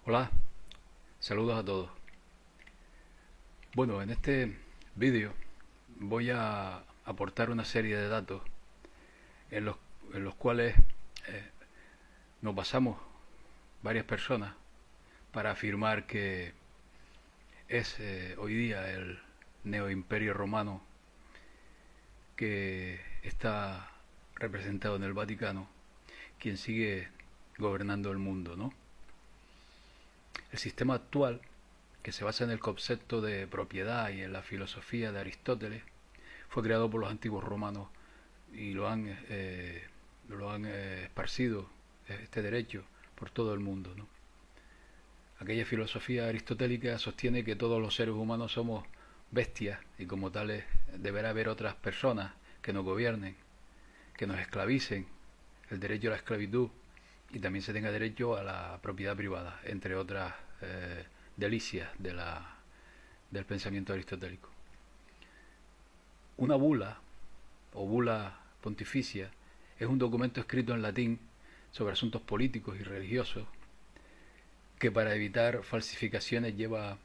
Hola, saludos a todos. Bueno, en este vídeo voy a aportar una serie de datos en los, en los cuales eh, nos basamos varias personas para afirmar que es hoy día el neoimperio romano que está representado en el Vaticano quien sigue gobernando el mundo, ¿no? El sistema actual, que se basa en el concepto de propiedad y en la filosofía de Aristóteles, fue creado por los antiguos romanos y lo han esparcido este derecho por todo el mundo, ¿no? Aquella filosofía aristotélica sostiene que todos los seres humanos somos bestias y como tales deberá haber otras personas que nos gobiernen, que nos esclavicen, el derecho a la esclavitud y también se tenga derecho a la propiedad privada, entre otras delicias del pensamiento aristotélico. Una bula o bula pontificia es un documento escrito en latín sobre asuntos políticos y religiosos que para evitar falsificaciones lleva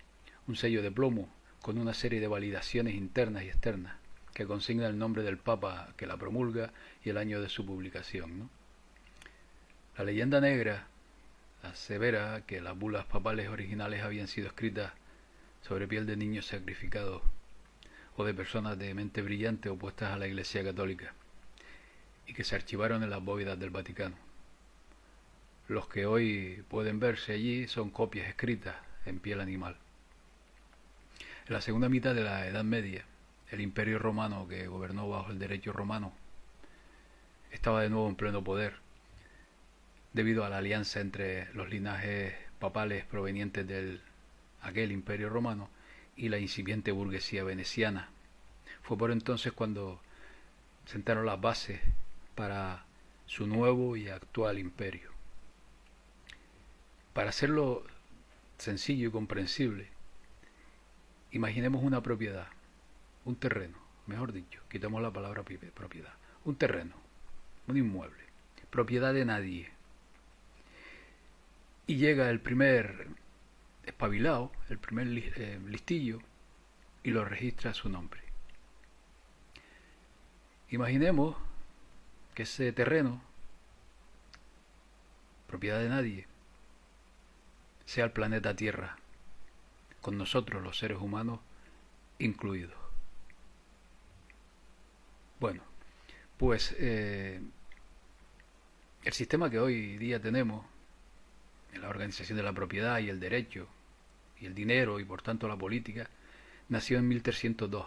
un sello de plomo con una serie de validaciones internas y externas que consigna el nombre del Papa que la promulga y el año de su publicación, ¿no? La leyenda negra asevera que las bulas papales originales habían sido escritas sobre piel de niños sacrificados o de personas de mente brillante opuestas a la Iglesia Católica y que se archivaron en las bóvedas del Vaticano. Los que hoy pueden verse allí son copias escritas en piel animal. En la segunda mitad de la Edad Media, el Imperio Romano, que gobernó bajo el derecho romano, estaba de nuevo en pleno poder debido a la alianza entre los linajes papales provenientes de aquel Imperio Romano y la incipiente burguesía veneciana. Fue por entonces cuando sentaron las bases para su nuevo y actual imperio. Para hacerlo sencillo y comprensible, imaginemos una propiedad, un terreno, mejor dicho, quitamos la palabra propiedad, un terreno, un inmueble, propiedad de nadie. Y llega el primer espabilado, el primer listillo, y lo registra a su nombre. Imaginemos que ese terreno, propiedad de nadie, sea el planeta Tierra, con nosotros los seres humanos incluidos. Bueno, pues el sistema que hoy día tenemos, en la organización de la propiedad y el derecho, y el dinero y por tanto la política, nació en 1302,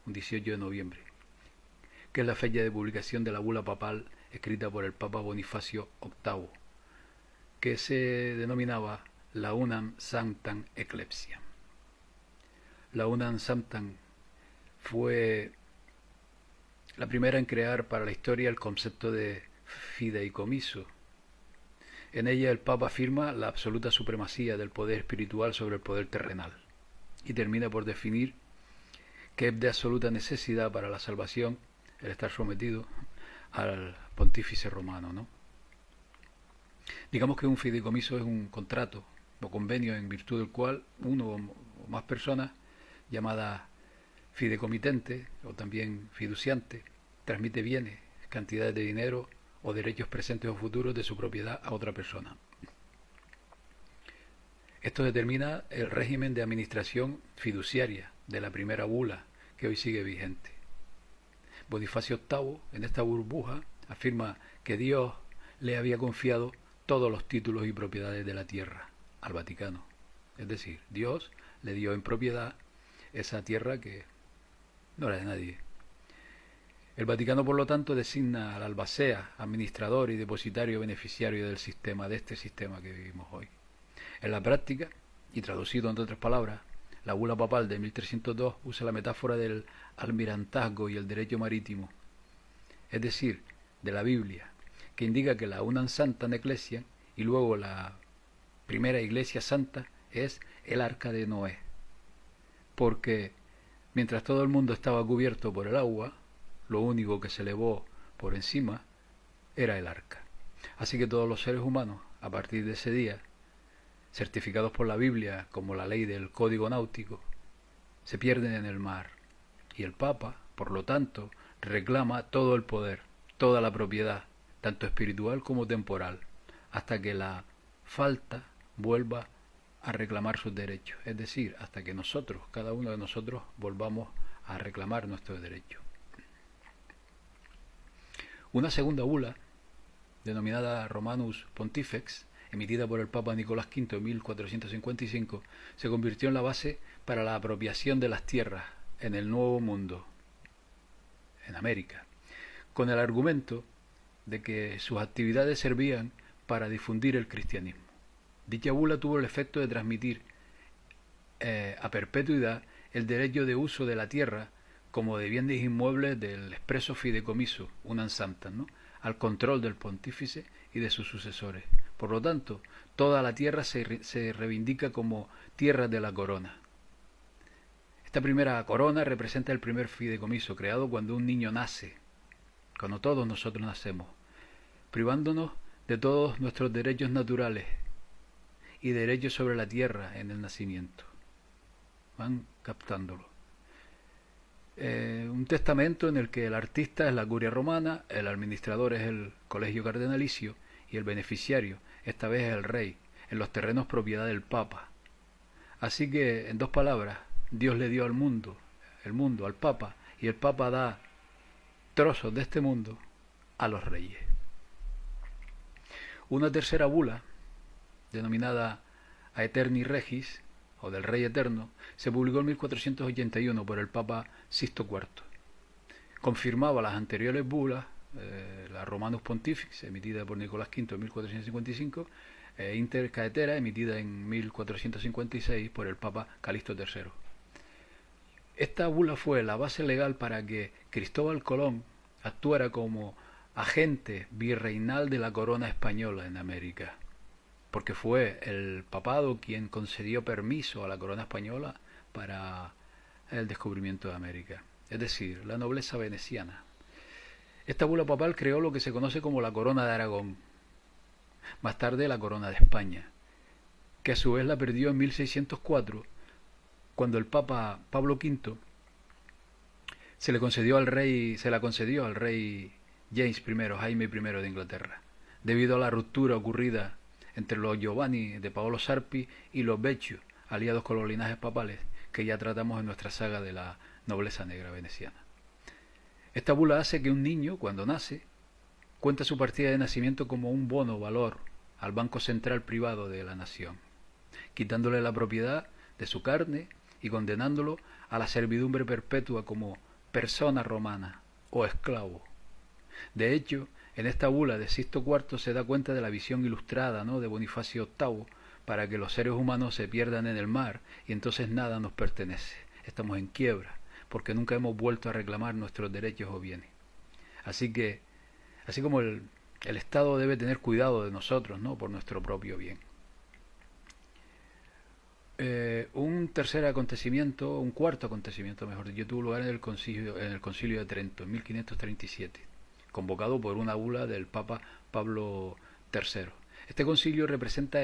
un 18 de noviembre, que es la fecha de publicación de la bula papal escrita por el Papa Bonifacio VIII, que se denominaba la Unam Sanctam Ecclesiam. La Unam Sanctam fue la primera en crear para la historia el concepto de fideicomiso. En ella el Papa afirma la absoluta supremacía del poder espiritual sobre el poder terrenal y termina por definir que es de absoluta necesidad para la salvación el estar sometido al pontífice romano, ¿no? Digamos que un fideicomiso es un contrato o convenio en virtud del cual uno o más personas, llamadas fideicomitente o también fiduciante, transmite bienes, cantidades de dinero o derechos presentes o futuros de su propiedad a otra persona. Esto determina el régimen de administración fiduciaria de la primera bula que hoy sigue vigente. Bonifacio VIII, en esta burbuja, afirma que Dios le había confiado todos los títulos y propiedades de la tierra al Vaticano. Es decir, Dios le dio en propiedad esa tierra que no era de nadie. El Vaticano, por lo tanto, designa al albacea, administrador y depositario beneficiario del sistema, de este sistema que vivimos hoy. En la práctica, y traducido entre otras palabras, la bula papal de 1302 usa la metáfora del almirantazgo y el derecho marítimo, es decir, de la Biblia, que indica que la Unam Sanctam Ecclesiam y luego la primera iglesia santa es el arca de Noé, porque mientras todo el mundo estaba cubierto por el agua, lo único que se elevó por encima era el arca. Así que todos los seres humanos, a partir de ese día, certificados por la Biblia como la ley del código náutico, se pierden en el mar. Y el Papa, por lo tanto, reclama todo el poder, toda la propiedad, tanto espiritual como temporal, hasta que la falta vuelva a reclamar sus derechos, es decir, hasta que nosotros, cada uno de nosotros, volvamos a reclamar nuestros derechos. Una segunda bula, denominada Romanus Pontifex, emitida por el Papa Nicolás V en 1455, se convirtió en la base para la apropiación de las tierras en el Nuevo Mundo, en América, con el argumento de que sus actividades servían para difundir el cristianismo. Dicha bula tuvo el efecto de transmitir a perpetuidad el derecho de uso de la tierra como de bienes inmuebles del expreso fideicomiso, unam sanctam, ¿no?, al control del pontífice y de sus sucesores. Por lo tanto, toda la tierra se reivindica como tierra de la corona. Esta primera corona representa el primer fideicomiso creado cuando un niño nace, cuando todos nosotros nacemos, privándonos de todos nuestros derechos naturales y derechos sobre la tierra en el nacimiento. Van captándolo. Un testamento en el que el artista es la curia romana, el administrador es el colegio cardenalicio y el beneficiario, esta vez es el rey, en los terrenos propiedad del Papa. Así que, en dos palabras, Dios le dio al mundo, el mundo al Papa, y el Papa da trozos de este mundo a los reyes. Una tercera bula, denominada Aeterni Regis, o del Rey Eterno, se publicó en 1481 por el Papa Sixto IV. Confirmaba las anteriores bulas, la Romanus Pontifex, emitida por Nicolás V en 1455, e Inter Caetera, emitida en 1456 por el Papa Calixto III. Esta bula fue la base legal para que Cristóbal Colón actuara como agente virreinal de la corona española en América, porque fue el papado quien concedió permiso a la corona española para el descubrimiento de América, es decir, la nobleza veneciana. Esta bula papal creó lo que se conoce como la corona de Aragón, más tarde la corona de España, que a su vez la perdió en 1604, cuando el Papa Pablo V se la concedió al rey James I, Jaime I de Inglaterra, debido a la ruptura ocurrida entre los Giovanni de Paolo Sarpi y los Becciu, aliados con los linajes papales, que ya tratamos en nuestra saga de la nobleza negra veneciana. Esta bula hace que un niño, cuando nace, cuenta su partida de nacimiento como un bono valor al Banco Central Privado de la nación, quitándole la propiedad de su carne y condenándolo a la servidumbre perpetua como persona romana o esclavo. De hecho, en esta bula de Sixto IV se da cuenta de la visión ilustrada, ¿no?, de Bonifacio VIII, para que los seres humanos se pierdan en el mar y entonces nada nos pertenece. Estamos en quiebra, porque nunca hemos vuelto a reclamar nuestros derechos o bienes. Así que, así como el Estado debe tener cuidado de nosotros, ¿no?, por nuestro propio bien. Un cuarto acontecimiento, mejor dicho, tuvo lugar en el Concilio de Trento, en 1537. Convocado por una bula del Papa Pablo III. Este concilio representa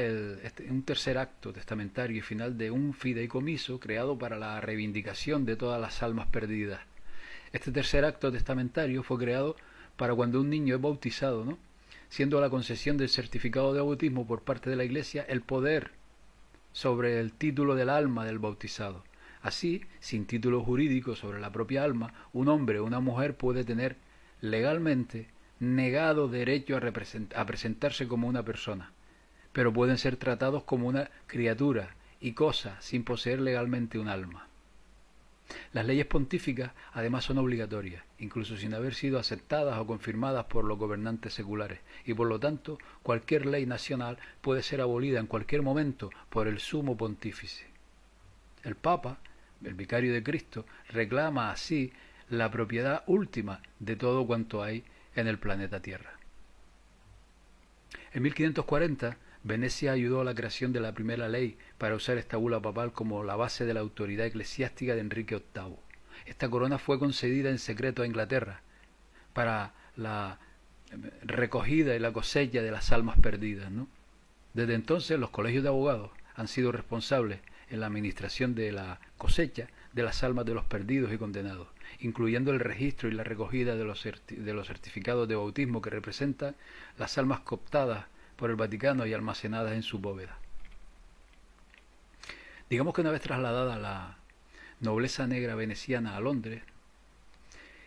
un tercer acto testamentario y final de un fideicomiso creado para la reivindicación de todas las almas perdidas. Este tercer acto testamentario fue creado para cuando un niño es bautizado, ¿no?, siendo la concesión del certificado de bautismo por parte de la Iglesia el poder sobre el título del alma del bautizado. Así, sin título jurídico sobre la propia alma, un hombre o una mujer puede tener legalmente negado derecho a presentarse como una persona, pero pueden ser tratados como una criatura y cosa sin poseer legalmente un alma. Las leyes pontíficas además son obligatorias, incluso sin haber sido aceptadas o confirmadas por los gobernantes seculares, y por lo tanto cualquier ley nacional puede ser abolida en cualquier momento por el sumo pontífice. El Papa, el vicario de Cristo, reclama así la propiedad última de todo cuanto hay en el planeta Tierra. En 1540, Venecia ayudó a la creación de la primera ley para usar esta bula papal como la base de la autoridad eclesiástica de Enrique VIII. Esta corona fue concedida en secreto a Inglaterra para la recogida y la cosecha de las almas perdidas, ¿no? Desde entonces los colegios de abogados han sido responsables en la administración de la cosecha de las almas de los perdidos y condenados, incluyendo el registro y la recogida de los certificados de bautismo que representan las almas cooptadas por el Vaticano y almacenadas en su bóveda. Digamos que una vez trasladada la nobleza negra veneciana a Londres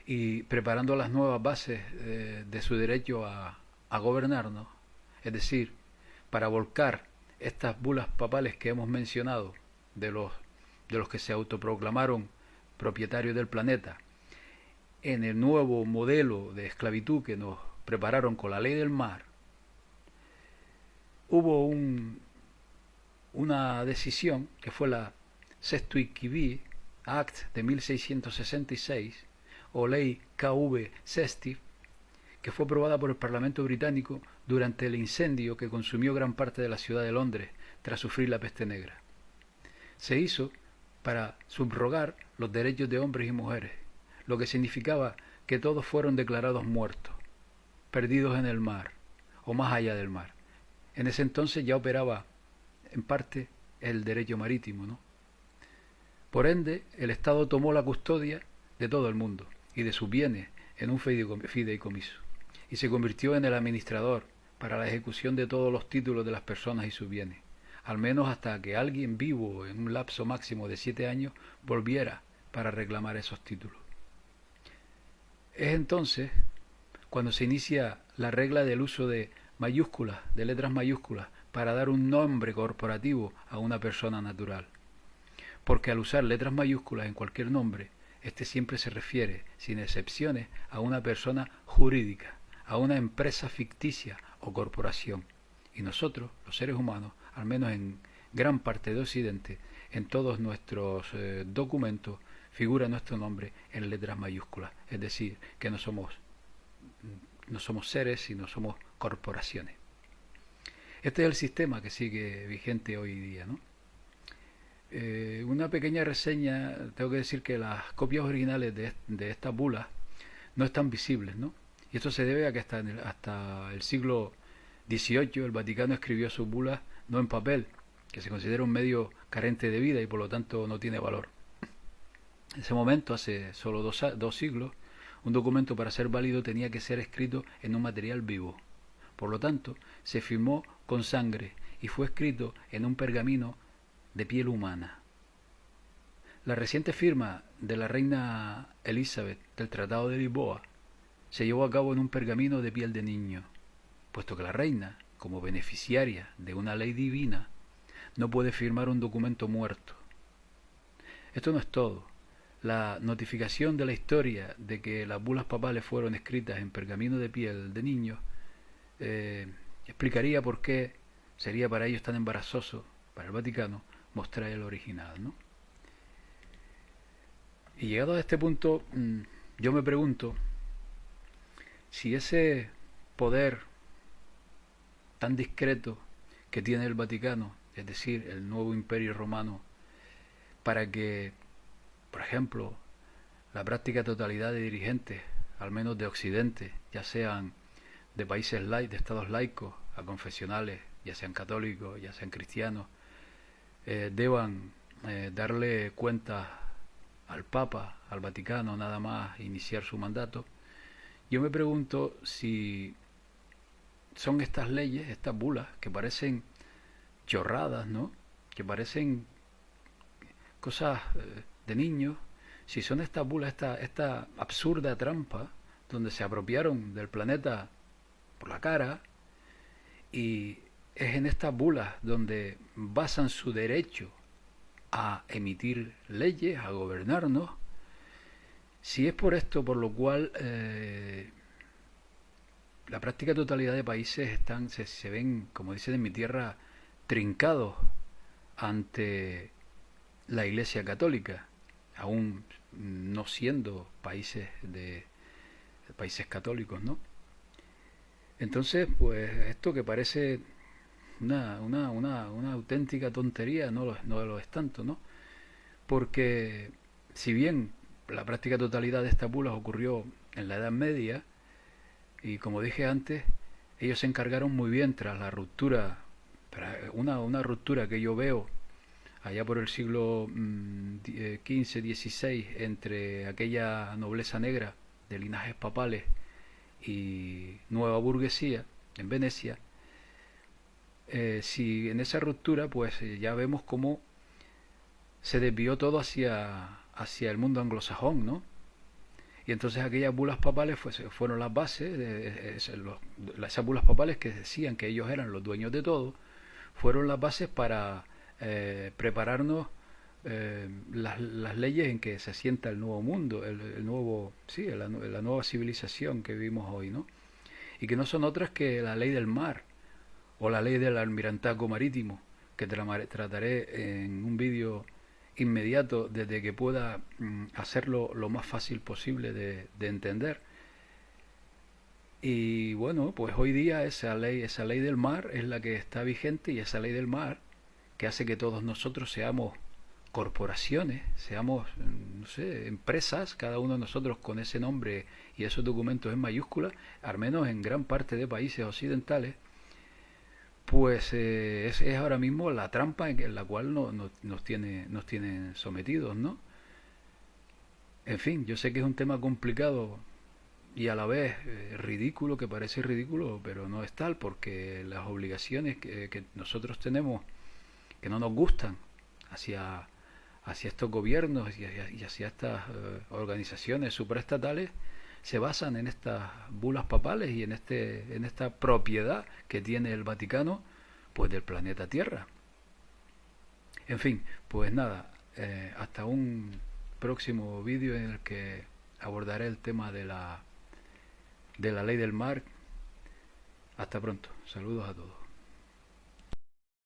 y preparando las nuevas bases de su derecho a gobernarnos, es decir, para volcar estas bulas papales que hemos mencionado de los que se autoproclamaron propietarios del planeta en el nuevo modelo de esclavitud que nos prepararon con la ley del mar, hubo una decisión que fue la Sestui Act de 1666 o ley KV Sesti, que fue aprobada por el Parlamento británico durante el incendio que consumió gran parte de la ciudad de Londres tras sufrir la peste negra. Se hizo para subrogar los derechos de hombres y mujeres, lo que significaba que todos fueron declarados muertos, perdidos en el mar o más allá del mar. En ese entonces ya operaba en parte el derecho marítimo, ¿no? Por ende, el Estado tomó la custodia de todo el mundo y de sus bienes en un fideicomiso y se convirtió en el administrador para la ejecución de todos los títulos de las personas y sus bienes, al menos hasta que alguien vivo en un lapso máximo de 7 años volviera para reclamar esos títulos. Es entonces cuando se inicia la regla del uso de mayúsculas, de letras mayúsculas, para dar un nombre corporativo a una persona natural. Porque al usar letras mayúsculas en cualquier nombre, este siempre se refiere, sin excepciones, a una persona jurídica, a una empresa ficticia o corporación. Y nosotros, los seres humanos, al menos en gran parte de Occidente, en todos nuestros documentos, figura nuestro nombre en letras mayúsculas. Es decir, que no somos seres, sino somos corporaciones. Este es el sistema que sigue vigente hoy día, ¿no? Una pequeña reseña, tengo que decir que las copias originales de estas bulas no están visibles, ¿no? Y esto se debe a que hasta el siglo XVIII el Vaticano escribió sus bulas no en papel, que se considera un medio carente de vida y por lo tanto no tiene valor. En ese momento, hace solo dos siglos, un documento para ser válido tenía que ser escrito en un material vivo. Por lo tanto, se firmó con sangre y fue escrito en un pergamino de piel humana. La reciente firma de la reina Elizabeth del Tratado de Lisboa se llevó a cabo en un pergamino de piel de niño, puesto que la reina, como beneficiaria de una ley divina, no puede firmar un documento muerto. Esto no es todo. La notificación de la historia de que las bulas papales fueron escritas en pergamino de piel de niño explicaría por qué sería para ellos tan embarazoso, para el Vaticano, mostrar el original, ¿no? Y llegado a este punto, yo me pregunto si ese poder tan discreto que tiene el Vaticano, es decir, el nuevo imperio romano, para que, por ejemplo, la práctica totalidad de dirigentes, al menos de Occidente, ya sean de países de estados laicos a confesionales, ya sean católicos, ya sean cristianos, deban darle cuenta al Papa, al Vaticano, nada más iniciar su mandato. Yo me pregunto si son estas leyes, estas bulas, que parecen chorradas, ¿no? Que parecen cosas de niños, si son estas bulas, esta absurda trampa donde se apropiaron del planeta por la cara, y es en estas bulas donde basan su derecho a emitir leyes, a gobernarnos. Si es por esto por lo cual la práctica totalidad de países se ven, como dicen en mi tierra, trincados ante la Iglesia Católica, aún no siendo países católicos, ¿no? Entonces, pues esto que parece una auténtica tontería no lo es tanto, ¿no? Porque si bien la práctica totalidad de estas bulas ocurrió en la Edad Media, y como dije antes, ellos se encargaron muy bien tras la ruptura Pero una ruptura que yo veo allá por el siglo XV, XVI, entre aquella nobleza negra de linajes papales y nueva burguesía en Venecia, si en esa ruptura pues ya vemos cómo se desvió todo hacia el mundo anglosajón, ¿no? Y entonces aquellas bulas papales fueron las bases, esas bulas papales que decían que ellos eran los dueños de todo, fueron las bases para prepararnos las leyes en que se asienta el nuevo mundo, el nuevo, sí, la nueva civilización que vivimos hoy, ¿no? Y que no son otras que la ley del mar o la ley del almirantazgo marítimo, que trataré en un vídeo inmediato desde que pueda hacerlo lo más fácil posible de entender. Y bueno, pues hoy día esa ley del mar es la que está vigente, y esa ley del mar que hace que todos nosotros seamos corporaciones, seamos, no sé, empresas, cada uno de nosotros con ese nombre y esos documentos en mayúsculas, al menos en gran parte de países occidentales, pues es ahora mismo la trampa en la cual nos tienen sometidos, ¿no? En fin, yo sé que es un tema complicado y a la vez ridículo, que parece ridículo, pero no es tal, porque las obligaciones que nosotros tenemos, que no nos gustan, hacia estos gobiernos y hacia estas organizaciones supraestatales, se basan en estas bulas papales y en esta propiedad que tiene el Vaticano, pues del planeta Tierra. En fin, pues nada, hasta un próximo vídeo en el que abordaré el tema de la ley del mar. Hasta pronto, saludos a todos.